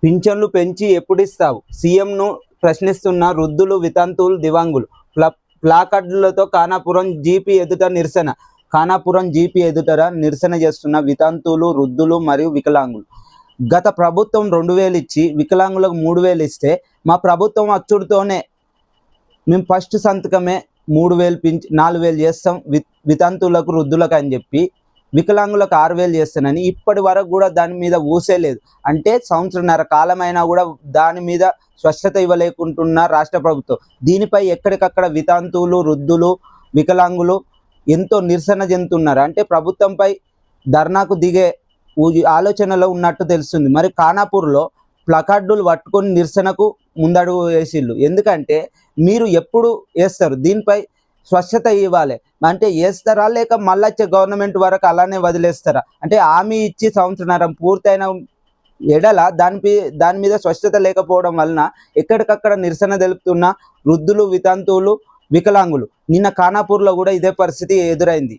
పింఛన్లు పెంచి ఎప్పుడిస్తావు? సీఎంను ప్రశ్నిస్తున్న వృద్ధులు, వితంతువులు, దివ్యాంగులు. ప్లాకార్డులతో ఖానాపురం జీపీ ఎదుట నిరసన. ఖానాపురం జీపీ ఎదుట నిరసన చేస్తున్న వితంతువులు, వృద్ధులు మరియు వికలాంగులు. గత ప్రభుత్వం 2000 ఇచ్చి వికలాంగులకు 3000 ఇస్తే మా ప్రభుత్వం అచ్చుడుతోనే మేము ఫస్ట్ సంతకమే 3000 4000 చేస్తాం వితంతువులకు, వృద్ధులకు అని చెప్పి వికలాంగులకు 6000 చేస్తానని ఇప్పటి వరకు కూడా దాని మీద ఊసేలేదు. అంటే సంవత్సరన్నర కాలమైనా కూడా దాని మీద స్పష్టత ఇవ్వలేకుంటున్న రాష్ట్ర ప్రభుత్వం. దీనిపై ఎక్కడికక్కడ వితంతువులు, వృద్ధులు, వికలాంగులు ఎంతో నిరసన చెందుతున్నారు. అంటే ప్రభుత్వంపై ధర్నాకు దిగే ఆలోచనలో ఉన్నట్టు తెలుస్తుంది. మరి ఖానాపూర్లో ప్లకార్డులు పట్టుకొని నిరసనకు ముందడుగు వేసిళ్ళు. ఎందుకంటే మీరు ఎప్పుడు వేస్తారు? దీనిపై స్వచ్ఛత ఇవ్వాలి. అంటే వేస్తారా లేక మళ్ళీ వచ్చే గవర్నమెంట్ వరకు అలానే వదిలేస్తారా? అంటే హామీ ఇచ్చి సంవత్సరం పూర్తయిన ఎడల దాని మీద స్వచ్ఛత లేకపోవడం వలన ఎక్కడికక్కడ నిరసన తెలుపుతున్న వృద్ధులు, వితంతువులు, వికలాంగులు. నిన్న ఖానాపూర్లో కూడా ఇదే పరిస్థితి ఎదురైంది.